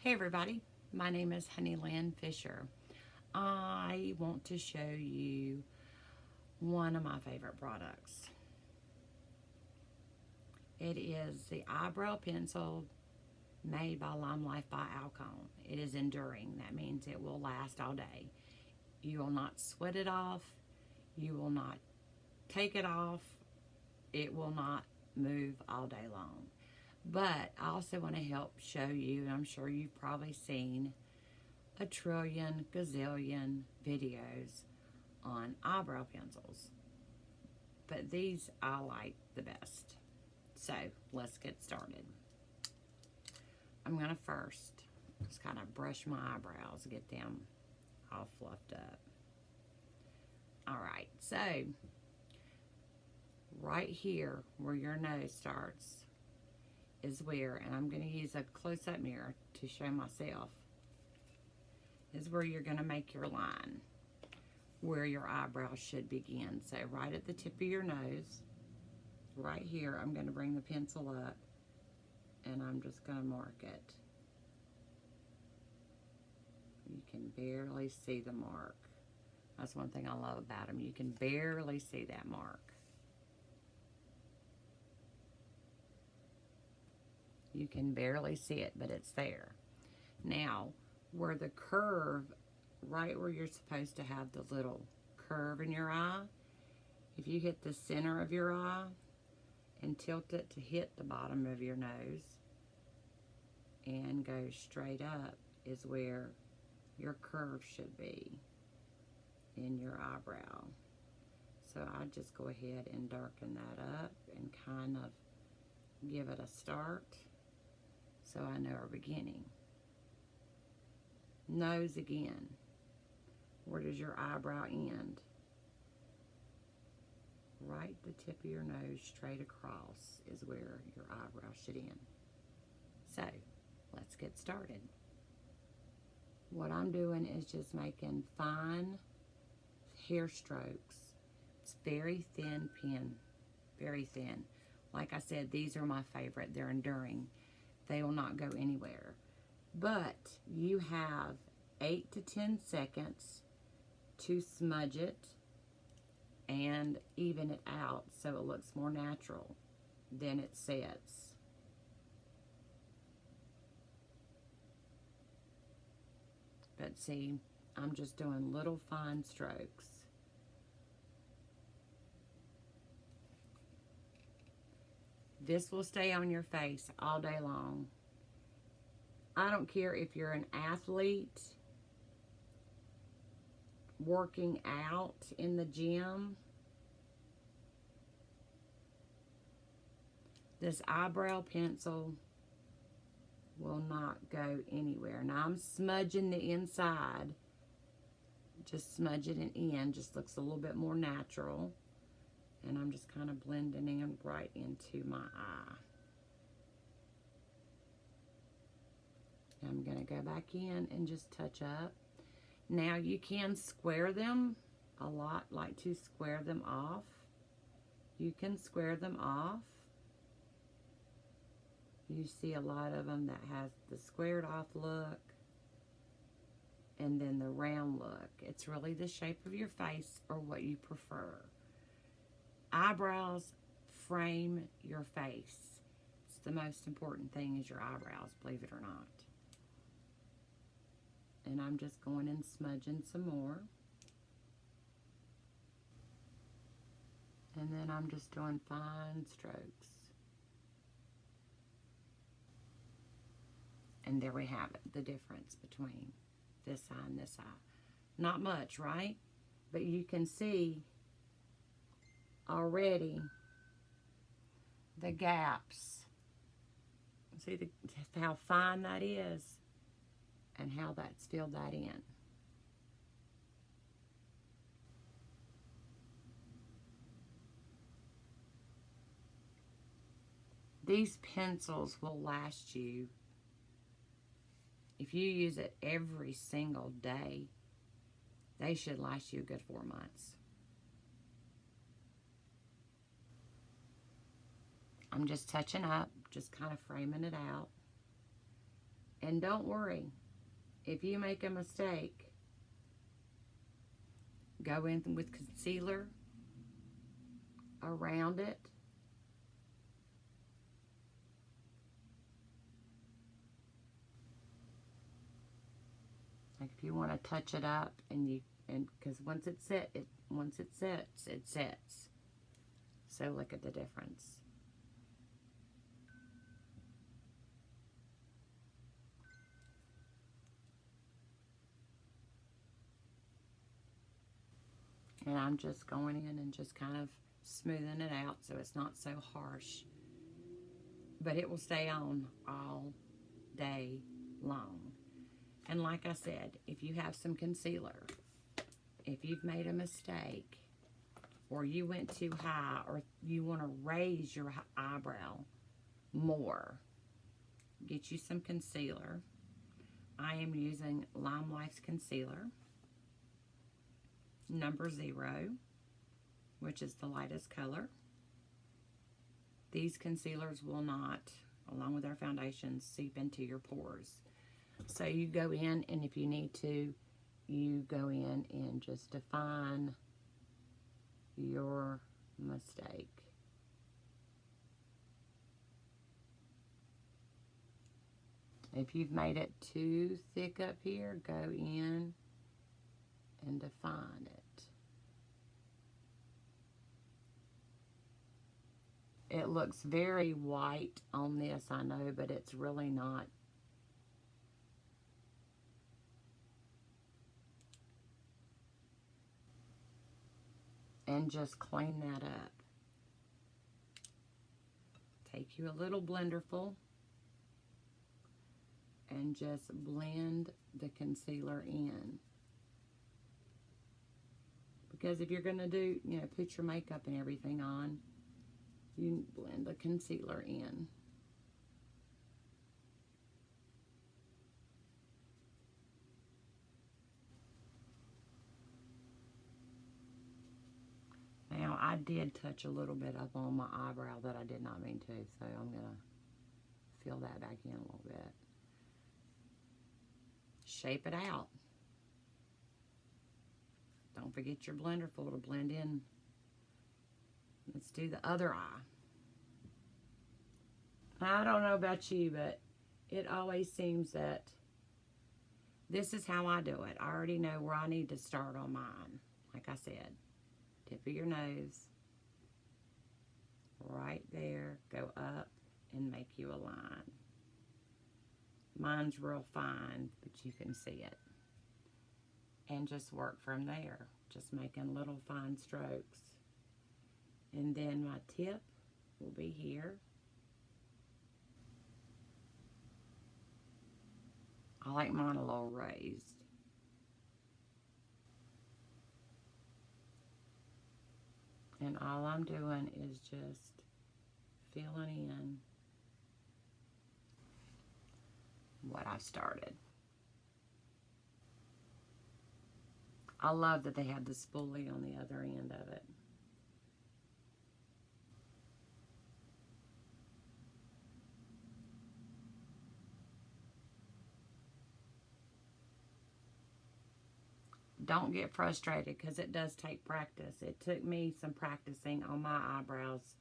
Hey everybody, my name is Honeylynn Fisher. I want to show you one of my favorite products. It is the eyebrow pencil made by Lime Life by Alcone. It is enduring. That means it will last all day. You will not sweat it off. You will not take it off. It will not move all day long. But I also want to help show you, and I'm sure you've probably seen a trillion, gazillion videos on eyebrow pencils. But these I like the best. So let's get started. I'm going to first just kind of brush my eyebrows, get them all fluffed up. All right, so right here where your nose starts is where, and I'm going to use a close-up mirror to show myself, is where you're going to make your line, where your eyebrows should begin. So right at the tip of your nose, right here, I'm going to bring the pencil up, and I'm just going to mark it. You can barely see the mark. That's one thing I love about them. You can barely see that mark. You can barely see it, but it's there. Now, where the curve, right where you're supposed to have the little curve in your eye, if you hit the center of your eye and tilt it to hit the bottom of your nose and go straight up, is where your curve should be in your eyebrow. So I just go ahead and darken that up and kind of give it a start so I know our beginning. Nose again. Where does your eyebrow end? Right the tip of your nose straight across is where your eyebrow should end. So let's get started. What I'm doing is just making fine hair strokes. It's very thin pen, very thin. Like I said, these are my favorite. They're enduring. They will not go anywhere. But you have 8 to 10 seconds to smudge it and even it out so it looks more natural. Then it sets. But see, I'm just doing little fine strokes. This will stay on your face all day long. I don't care if you're an athlete working out in the gym. This eyebrow pencil will not go anywhere. Now I'm smudging the inside. Just smudging it in. Just looks a little bit more natural. And I'm just kind of blending it right into my eye. I'm going to go back in and just touch up. Now you can square them a lot, like to square them off. You can square them off. You see a lot of them that has the squared off look and then the round look. It's really the shape of your face or what you prefer. Eyebrows frame your face. It's the most important thing is your eyebrows, believe it or not. And I'm just going and smudging some more. And then I'm just doing fine strokes. And there we have it, the difference between this eye and this eye. Not much, right? But you can see already the gaps. See how fine that is and how that's filled that in. These pencils will last you, if you use it every single day, they should last you a good 4 months. I'm just touching up, just kind of framing it out. And don't worry, if you make a mistake, go in with concealer around it. Like if you want to touch it up, and because once it sets, it sets. So look at the difference. And I'm just going in and just kind of smoothing it out so it's not so harsh. But it will stay on all day long. And like I said, if you have some concealer, if you've made a mistake, or you went too high, or you want to raise your eyebrow more, get you some concealer. I am using Lime Life's concealer, number 0, which is the lightest color. These concealers will not, along with our foundations, seep into your pores. So you go in, and if you need to, you go in and just define your mistake. If you've made it too thick up here, go in and define it. It looks very white on this, I know, but it's really not. And just clean that up. Take you a little blenderful and just blend the concealer in. Because if you're going to do, put your makeup and everything on, you blend the concealer in. Now, I did touch a little bit up on my eyebrow that I did not mean to, so I'm going to fill that back in a little bit. Shape it out. Don't forget your blender full to blend in. Let's do the other eye. I don't know about you, but it always seems that this is how I do it. I already know where I need to start on mine. Like I said, tip of your nose, right there, go up and make you a line. Mine's real fine, but you can see it. And just work from there, just making little fine strokes. And then my tip will be here. I like mine a little raised. And all I'm doing is just filling in what I started. I love that they have the spoolie on the other end of it. Don't get frustrated, because it does take practice. It took me some practicing on my eyebrows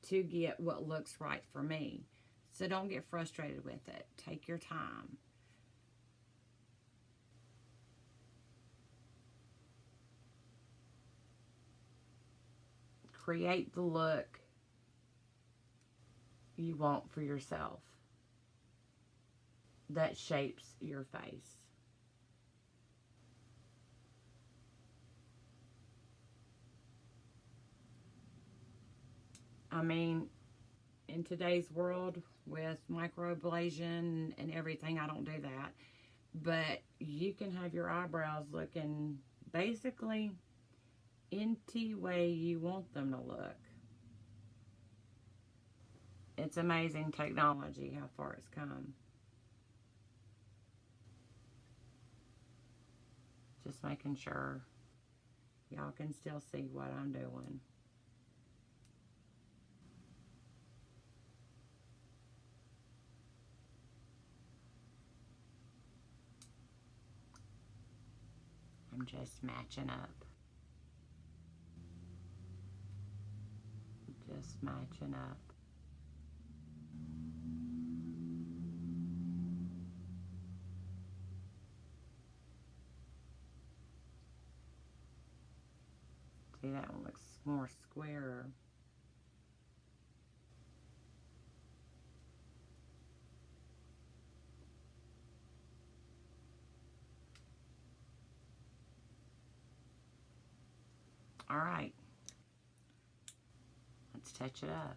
to get what looks right for me. So don't get frustrated with it. Take your time. Create the look you want for yourself that shapes your face. I mean, in today's world with microablation and everything, I don't do that. But you can have your eyebrows looking basically any way you want them to look. It's amazing technology how far it's come. Just making sure y'all can still see what I'm doing. I'm just matching up. Just matching up. See, that one looks more squarer. All right, let's touch it up.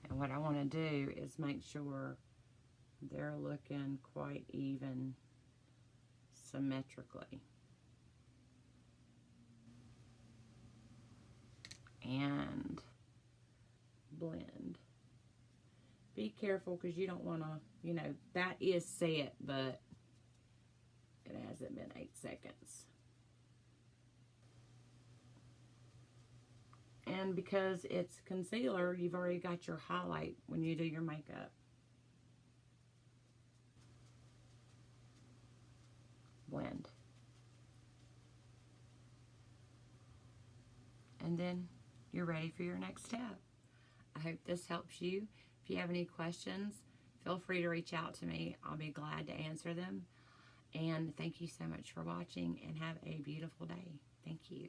And what I want to do is make sure they're looking quite even symmetrically. And blend. Be careful because you don't want to, you know, that is set, but it hasn't been 8 seconds. And because it's concealer, you've already got your highlight when you do your makeup. Blend. And then you're ready for your next step. I hope this helps you. If you have any questions, feel free to reach out to me. I'll be glad to answer them. And thank you so much for watching, and have a beautiful day. Thank you.